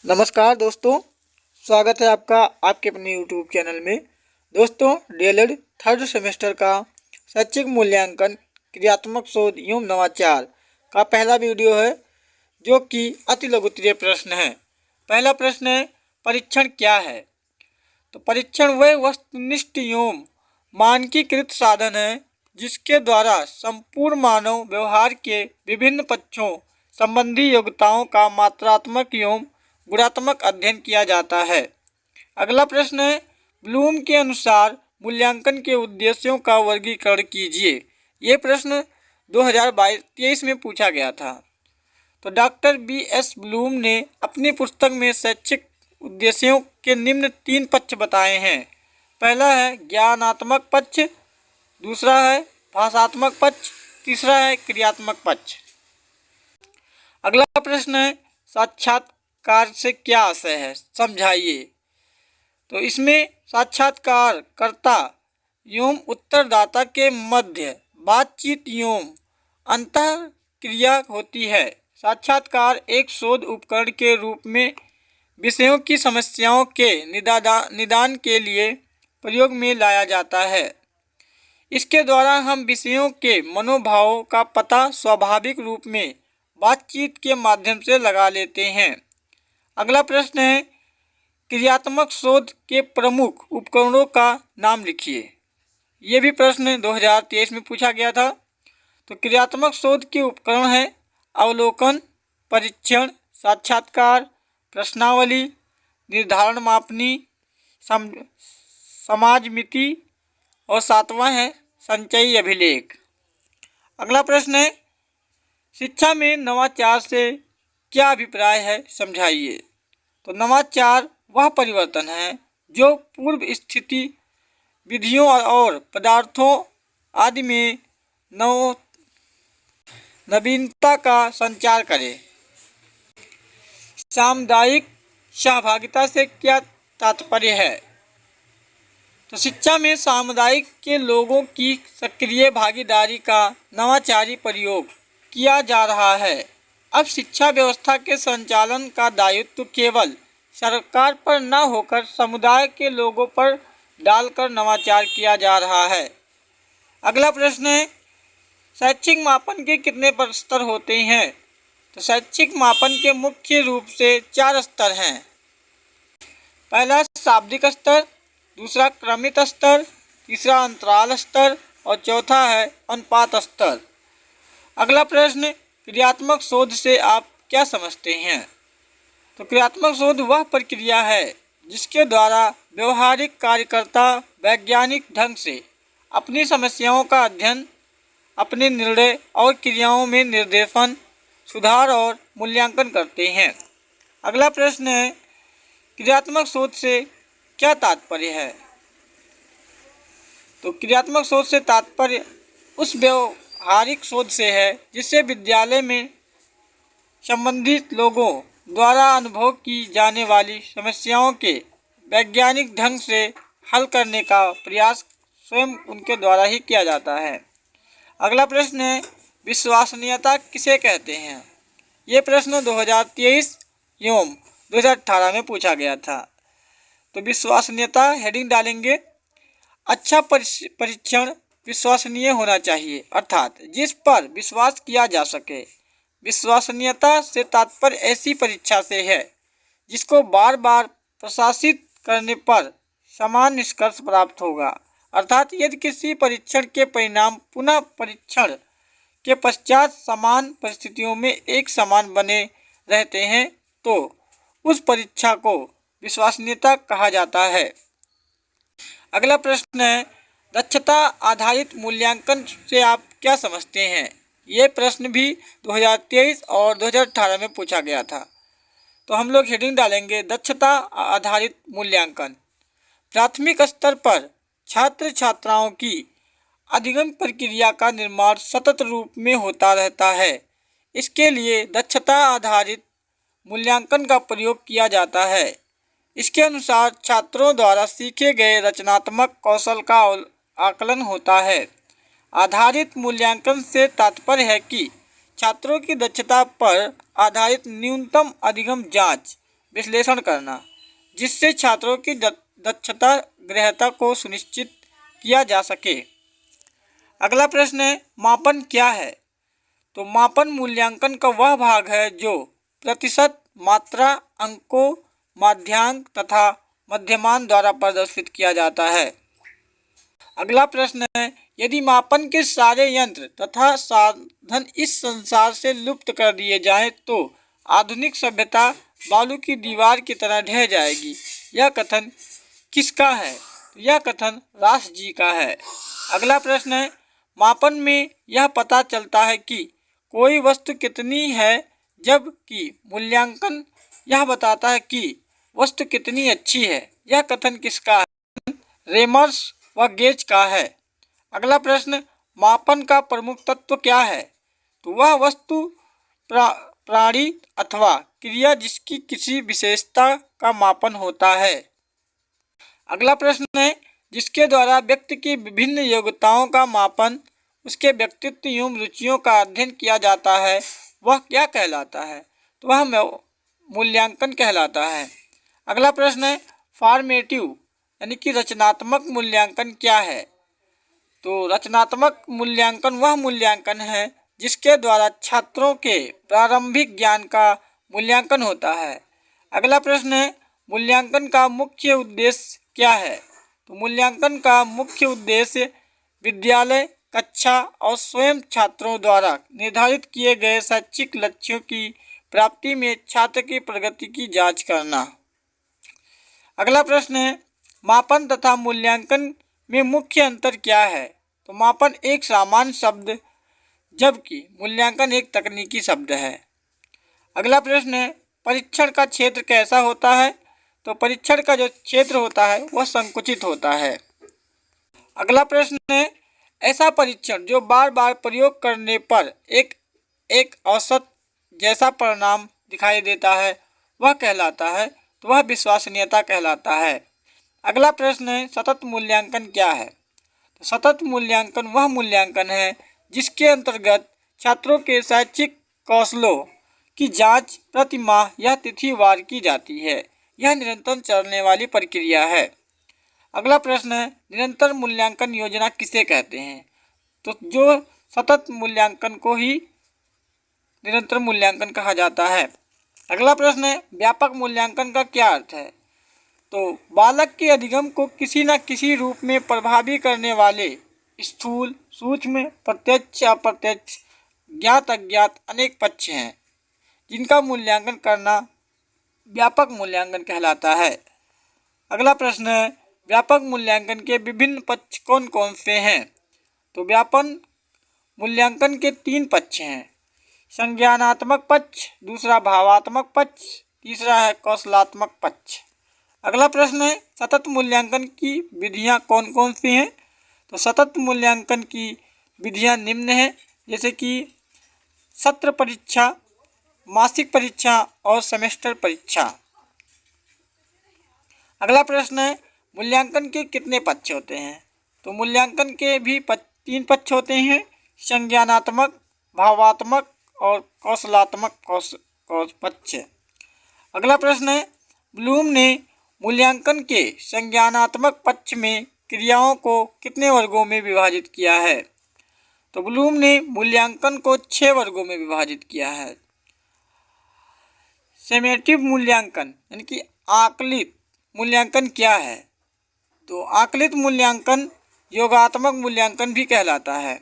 नमस्कार दोस्तों, स्वागत है आपका आपके अपने यूट्यूब चैनल में। दोस्तों, डीएलएड थर्ड सेमेस्टर का शैक्षिक मूल्यांकन क्रियात्मक शोध एवं नवाचार का पहला वीडियो है, जो कि अति लघुत्तरीय प्रश्न है। पहला प्रश्न है, परीक्षण क्या है? तो परीक्षण वह वस्तुनिष्ठ एवं मानकीकृत साधन है जिसके द्वारा संपूर्ण मानव व्यवहार के विभिन्न पक्षों संबंधी योग्यताओं का मात्रात्मक एवं गुणात्मक अध्ययन किया जाता है। अगला प्रश्न है, ब्लूम के अनुसार मूल्यांकन के उद्देश्यों का वर्गीकरण कीजिए। ये प्रश्न 2023 में पूछा गया था। तो डॉक्टर BS ब्लूम ने अपनी पुस्तक में शैक्षिक उद्देश्यों के निम्न 3 पक्ष बताए हैं। पहला है ज्ञानात्मक पक्ष, दूसरा है भाषात्मक पक्ष, तीसरा है क्रियात्मक पक्ष। अगला प्रश्न है, साक्षात्कार से क्या आशय है, समझाइए। तो इसमें साक्षात्कारकर्ता एवं उत्तरदाता के मध्य बातचीत एवं अंतःक्रिया होती है। साक्षात्कार एक शोध उपकरण के रूप में विषयों की समस्याओं के निदान के लिए प्रयोग में लाया जाता है। इसके द्वारा हम विषयों के मनोभावों का पता स्वाभाविक रूप में बातचीत के माध्यम से लगा लेते हैं। अगला प्रश्न है, क्रियात्मक शोध के प्रमुख उपकरणों का नाम लिखिए। ये भी प्रश्न 2023 में पूछा गया था। तो क्रियात्मक शोध के उपकरण हैं अवलोकन, परीक्षण, साक्षात्कार, प्रश्नावली, निर्धारण मापनी, समाजमिति और 7वां है संचयी अभिलेख। अगला प्रश्न है, शिक्षा में नवाचार से क्या अभिप्राय है, समझाइए। तो नवाचार वह परिवर्तन है जो पूर्व स्थिति विधियों और पदार्थों आदि में नवीनता का संचार करे। सामुदायिक सहभागिता से क्या तात्पर्य है? तो शिक्षा में सामुदायिक के लोगों की सक्रिय भागीदारी का नवाचारी प्रयोग किया जा रहा है। अब शिक्षा व्यवस्था के संचालन का दायित्व केवल सरकार पर न होकर समुदाय के लोगों पर डालकर नवाचार किया जा रहा है। अगला प्रश्न है, शैक्षिक मापन के कितने स्तर होते हैं? तो शैक्षिक मापन के मुख्य रूप से 4 स्तर हैं। पहला शाब्दिक स्तर, दूसरा क्रमित स्तर, तीसरा अंतराल स्तर और चौथा है अनुपात स्तर। अगला प्रश्न, क्रियात्मक शोध से आप क्या समझते हैं? तो क्रियात्मक शोध वह प्रक्रिया है जिसके द्वारा व्यवहारिक कार्यकर्ता वैज्ञानिक ढंग से अपनी समस्याओं का अध्ययन, अपने निर्णय और क्रियाओं में निर्देशन, सुधार और मूल्यांकन करते हैं। अगला प्रश्न है, क्रियात्मक शोध से क्या तात्पर्य है? तो क्रियात्मक शोध से तात्पर्य उस व्यवहारिक शोध से है जिससे विद्यालय में संबंधित लोगों द्वारा अनुभव की जाने वाली समस्याओं के वैज्ञानिक ढंग से हल करने का प्रयास स्वयं उनके द्वारा ही किया जाता है। अगला प्रश्न है, विश्वसनीयता किसे कहते हैं? ये प्रश्न 2023 एवं 2018 में पूछा गया था। तो विश्वसनीयता हेडिंग डालेंगे, अच्छा परीक्षण विश्वसनीय होना चाहिए, अर्थात जिस पर विश्वास किया जा सके। विश्वसनीयता से तात्पर्य ऐसी परीक्षा से है जिसको बार बार प्रशासित करने पर समान निष्कर्ष प्राप्त होगा। अर्थात यदि किसी परीक्षण के परिणाम पुनः परीक्षण के पश्चात समान परिस्थितियों में एक समान बने रहते हैं तो उस परीक्षा को विश्वसनीयता कहा जाता है। अगला प्रश्न है, दक्षता आधारित मूल्यांकन से आप क्या समझते हैं? ये प्रश्न भी 2023 और 2018 में पूछा गया था। तो हम लोग हेडिंग डालेंगे, दक्षता आधारित मूल्यांकन। प्राथमिक स्तर पर छात्र छात्राओं की अधिगम प्रक्रिया का निर्माण सतत रूप में होता रहता है। इसके लिए दक्षता आधारित मूल्यांकन का प्रयोग किया जाता है। इसके अनुसार छात्रों द्वारा सीखे गए रचनात्मक कौशल का आकलन होता है। आधारित मूल्यांकन से तात्पर्य है कि छात्रों की दक्षता पर आधारित न्यूनतम अधिगम जांच विश्लेषण करना, जिससे छात्रों की दक्षता ग्रहता को सुनिश्चित किया जा सके। अगला प्रश्न है, मापन क्या है? तो मापन मूल्यांकन का वह भाग है जो प्रतिशत, मात्रा, अंकों, माध्यांक तथा मध्यमान द्वारा प्रदर्शित किया जाता है। अगला प्रश्न है, यदि मापन के सारे यंत्र तथा साधन इस संसार से लुप्त कर दिए जाएं तो आधुनिक सभ्यता बालू की दीवार की तरह ढह जाएगी। यह कथन किसका है? यह कथन रास जी का है। अगला प्रश्न है, मापन में यह पता चलता है कि कोई वस्तु कितनी है, जबकि मूल्यांकन यह बताता है कि वस्तु कितनी अच्छी है। यह कथन किसका है? रेमर्स व गेज का है। अगला प्रश्न, मापन का प्रमुख तत्व क्या है? तो वह वस्तु, प्राणी अथवा क्रिया जिसकी किसी विशेषता का मापन होता है। अगला प्रश्न है, जिसके द्वारा व्यक्ति की विभिन्न योग्यताओं का मापन, उसके व्यक्तित्व एवं रुचियों का अध्ययन किया जाता है, वह क्या कहलाता है? तो वह मूल्यांकन कहलाता है। अगला प्रश्न है, फॉर्मेटिव यानी कि रचनात्मक मूल्यांकन क्या है? तो रचनात्मक मूल्यांकन वह मूल्यांकन है जिसके द्वारा छात्रों के प्रारंभिक ज्ञान का मूल्यांकन होता है। अगला प्रश्न है, मूल्यांकन का मुख्य उद्देश्य क्या है? तो मूल्यांकन का मुख्य उद्देश्य विद्यालय, कक्षा और स्वयं छात्रों द्वारा निर्धारित किए गए शैक्षिक लक्ष्यों की प्राप्ति में छात्र की प्रगति की जांच करना। अगला प्रश्न है, मापन तथा मूल्यांकन में मुख्य अंतर क्या है? तो मापन एक सामान्य शब्द जबकि मूल्यांकन एक तकनीकी शब्द है। अगला प्रश्न है, परीक्षण का क्षेत्र कैसा होता है? तो परीक्षण का जो क्षेत्र होता है वह संकुचित होता है। अगला प्रश्न है, ऐसा परीक्षण जो बार बार प्रयोग करने पर एक औसत जैसा परिणाम दिखाई देता है वह कहलाता है, तो वह विश्वसनीयता कहलाता है। अगला प्रश्न है, सतत मूल्यांकन क्या है? तो सतत मूल्यांकन वह मूल्यांकन है जिसके अंतर्गत छात्रों के शैक्षिक कौशलों की जांच प्रति माह या तिथिवार की जाती है। यह निरंतर चलने वाली प्रक्रिया है। अगला प्रश्न है, निरंतर मूल्यांकन योजना किसे कहते हैं? तो जो सतत मूल्यांकन को ही निरंतर मूल्यांकन कहा जाता है। अगला प्रश्न है, व्यापक मूल्यांकन का क्या अर्थ है? तो बालक के अधिगम को किसी न किसी रूप में प्रभावी करने वाले स्थूल, सूक्ष्म, प्रत्यक्ष, अप्रत्यक्ष, ज्ञात, अज्ञात अनेक पक्ष हैं जिनका मूल्यांकन करना व्यापक मूल्यांकन कहलाता है। अगला प्रश्न है, व्यापक मूल्यांकन के विभिन्न पक्ष कौन कौन से हैं? तो व्यापक मूल्यांकन के 3 पक्ष हैं, संज्ञानात्मक पक्ष, दूसरा भावात्मक पक्ष, तीसरा है कौशलात्मक पक्ष। अगला प्रश्न है, सतत मूल्यांकन की विधियां कौन कौन सी हैं? तो सतत मूल्यांकन की विधियां निम्न हैं, जैसे कि सत्र परीक्षा, मासिक परीक्षा और सेमेस्टर परीक्षा। अगला प्रश्न है, मूल्यांकन के कितने पक्ष होते हैं? तो मूल्यांकन के भी 3 पक्ष होते हैं, संज्ञानात्मक, भावात्मक और कौशलात्मक पक्ष। अगला प्रश्न है, ब्लूम ने मूल्यांकन के संज्ञानात्मक पक्ष में क्रियाओं को कितने वर्गों में विभाजित किया है? तो ब्लूम ने मूल्यांकन को 6 वर्गों में विभाजित किया है। समेटिव मूल्यांकन यानी कि आकलित मूल्यांकन क्या है? तो आकलित मूल्यांकन योगात्मक मूल्यांकन भी कहलाता है।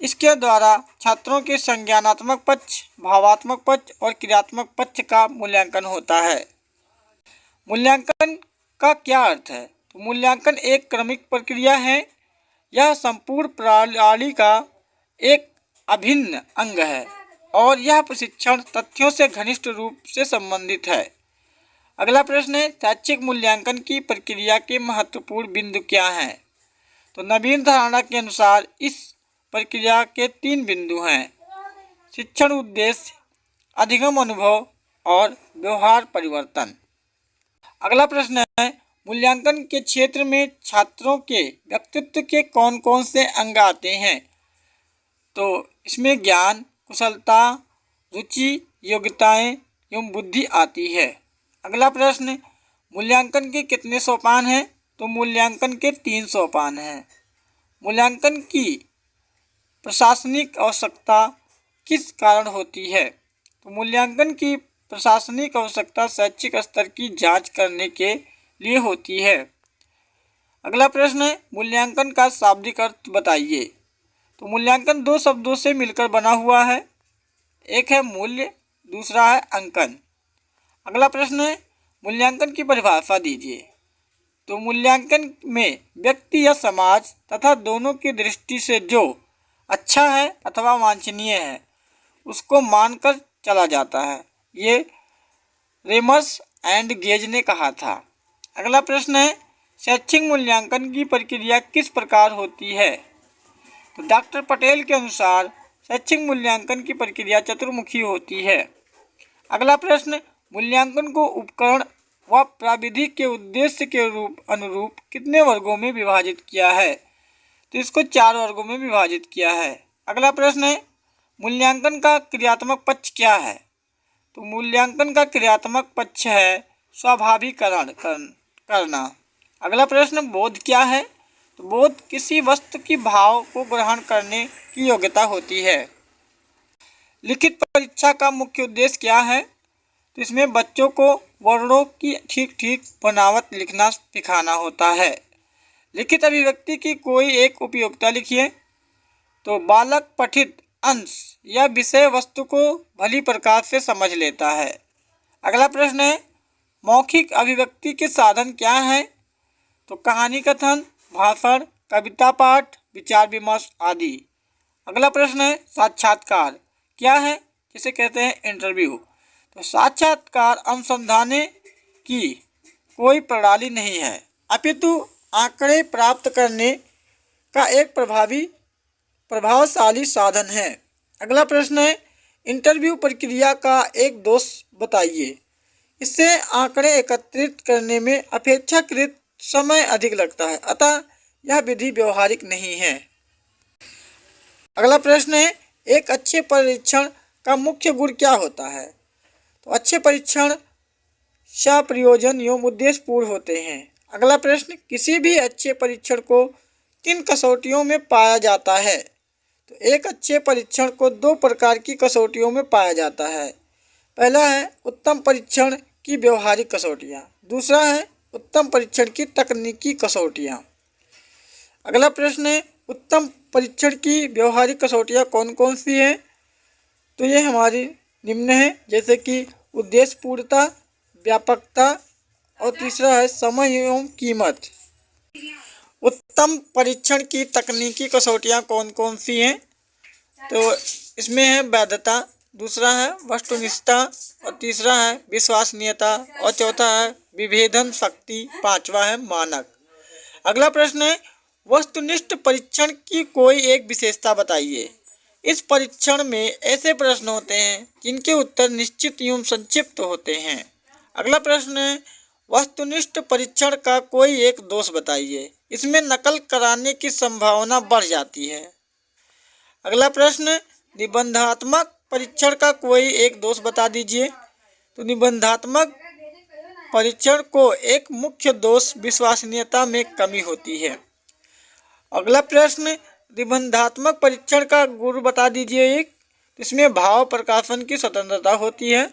इसके द्वारा छात्रों के संज्ञानात्मक पक्ष, भावात्मक पक्ष और क्रियात्मक पक्ष का मूल्यांकन होता है। मूल्यांकन का क्या अर्थ है? तो मूल्यांकन एक क्रमिक प्रक्रिया है। यह संपूर्ण प्रणाली का एक अभिन्न अंग है और यह प्रशिक्षण तथ्यों से घनिष्ठ रूप से संबंधित है। अगला प्रश्न है, शैक्षिक मूल्यांकन की प्रक्रिया के महत्वपूर्ण बिंदु क्या हैं? तो नवीन धारणा के अनुसार इस प्रक्रिया के 3 बिंदु हैं, शिक्षण उद्देश्य, अधिगम अनुभव और व्यवहार परिवर्तन। अगला प्रश्न है, मूल्यांकन के क्षेत्र में छात्रों के व्यक्तित्व के कौन कौन से अंग आते हैं? तो इसमें ज्ञान, कुशलता, रुचि, योग्यताएं एवं बुद्धि आती है। अगला प्रश्न, मूल्यांकन के कितने सोपान हैं? तो मूल्यांकन के 3 सोपान हैं। मूल्यांकन की प्रशासनिक आवश्यकता किस कारण होती है? तो मूल्यांकन की प्रशासनिक आवश्यकता शैक्षिक स्तर की जांच करने के लिए होती है। अगला प्रश्न है, मूल्यांकन का शाब्दिक अर्थ बताइए। तो मूल्यांकन 2 शब्दों से मिलकर बना हुआ है। एक है मूल्य, दूसरा है अंकन। अगला प्रश्न है, मूल्यांकन की परिभाषा दीजिए। तो मूल्यांकन में व्यक्ति या समाज तथा दोनों की दृष्टि से जो अच्छा है अथवा वांछनीय है उसको मानकर चला जाता है। ये रेमस एंड गेज ने कहा था। अगला प्रश्न है, शैक्षिक मूल्यांकन की प्रक्रिया किस प्रकार होती है? तो डॉक्टर पटेल के अनुसार शैक्षिक मूल्यांकन की प्रक्रिया चतुर्मुखी होती है। अगला प्रश्न, मूल्यांकन को उपकरण व प्राविधि के उद्देश्य के अनुरूप कितने वर्गों में विभाजित किया है? तो इसको 4 वर्गों में विभाजित किया है। अगला प्रश्न है, मूल्यांकन का क्रियात्मक पक्ष क्या है? तो मूल्यांकन का क्रियात्मक पक्ष है स्वाभाविकरण करना। अगला प्रश्न, बोध क्या है? तो बोध किसी वस्तु की भाव को ग्रहण करने की योग्यता होती है। लिखित परीक्षा का मुख्य उद्देश्य क्या है? तो इसमें बच्चों को वर्णों की ठीक ठीक बनावट लिखना सिखाना होता है। लिखित अभिव्यक्ति की कोई एक उपयोगिता लिखिए। तो बालक पठित अंश या विषय वस्तु को भली प्रकार से समझ लेता है। अगला प्रश्न है, मौखिक अभिव्यक्ति के साधन क्या हैं? तो कहानी कथन, भाषण, कविता पाठ, विचार विमर्श आदि। अगला प्रश्न है, साक्षात्कार क्या है? जिसे कहते हैं इंटरव्यू। तो साक्षात्कार अनुसंधान की कोई प्रणाली नहीं है अपितु आंकड़े प्राप्त करने का एक प्रभावशाली साधन है। अगला प्रश्न है, इंटरव्यू प्रक्रिया का एक दोष बताइए। इससे आंकड़े एकत्रित करने में अपेक्षाकृत समय अधिक लगता है, अतः यह विधि व्यवहारिक नहीं है। अगला प्रश्न है, एक अच्छे परीक्षण का मुख्य गुण क्या होता है? तो अच्छे परीक्षण सप्रयोजन एवं उद्देश्यपूर्ण होते हैं। अगला प्रश्न, किसी भी अच्छे परीक्षण को किन कसौटियों में पाया जाता है? तो एक अच्छे परीक्षण को 2 प्रकार की कसौटियों में पाया जाता है। पहला है उत्तम परीक्षण की व्यवहारिक कसौटियाँ, दूसरा है उत्तम परीक्षण की तकनीकी कसौटियाँ। अगला प्रश्न है, उत्तम परीक्षण की व्यवहारिक कसौटियाँ कौन कौन सी हैं? तो ये हमारी निम्न है, जैसे कि उद्देश्यपूर्णता, व्यापकता और तीसरा है समय एवं कीमत। उत्तम परीक्षण की तकनीकी कसौटियाँ कौन कौन सी हैं? तो इसमें है वैधता, दूसरा है वस्तुनिष्ठता और तीसरा है विश्वसनीयता और चौथा है विभेदन शक्ति, पांचवा है मानक। अगला प्रश्न है, वस्तुनिष्ठ परीक्षण की कोई एक विशेषता बताइए। इस परीक्षण में ऐसे प्रश्न होते हैं जिनके उत्तर निश्चित एवं संक्षिप्त होते हैं। अगला प्रश्न है, वस्तुनिष्ठ परीक्षण का कोई एक दोष बताइए। इसमें नकल कराने की संभावना बढ़ जाती है। अगला प्रश्न, निबंधात्मक परीक्षण का कोई एक दोष बता दीजिए। तो निबंधात्मक परीक्षण को एक मुख्य दोष विश्वसनीयता में कमी होती है। अगला प्रश्न, निबंधात्मक परीक्षण का गुण बता दीजिए एक। इसमें भाव प्रकाशन की स्वतंत्रता होती है।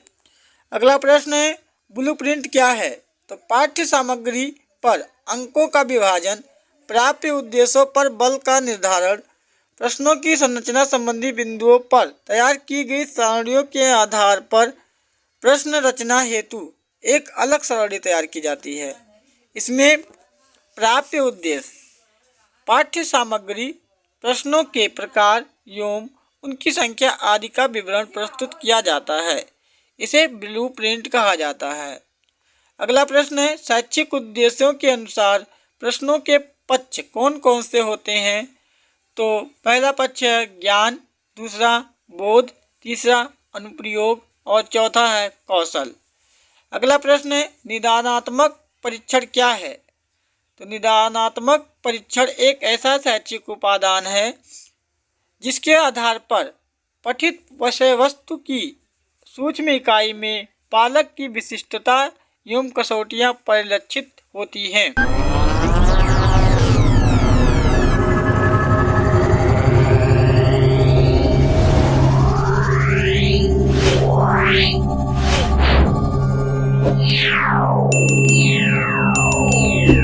अगला प्रश्न है, ब्लूप्रिंट क्या है? तो पाठ्य सामग्री पर अंकों का विभाजन, प्राप्य उद्देश्यों पर बल का निर्धारण, प्रश्नों की संरचना संबंधी बिंदुओं पर तैयार की गई सारणियों के आधार पर प्रश्न रचना हेतु एक अलग सारणी तैयार की जाती है। इसमें प्राप्य उद्देश्य, पाठ्य सामग्री, प्रश्नों के प्रकार एवं उनकी संख्या आदि का विवरण प्रस्तुत किया जाता है। इसे ब्लूप्रिंट कहा जाता है। अगला प्रश्न है, शैक्षिक उद्देश्यों के अनुसार प्रश्नों के पक्ष कौन कौन से होते हैं? तो पहला पक्ष है ज्ञान, दूसरा बोध, तीसरा अनुप्रयोग और चौथा है कौशल। अगला प्रश्न है, निदानात्मक परीक्षण क्या है? तो निदानात्मक परीक्षण एक ऐसा शैक्षिक उपादान है जिसके आधार पर पठित विषय वस्तु की सूक्ष्म इकाई में पालक की विशिष्टता एवं कसौटियाँ परिलक्षित होती हैं।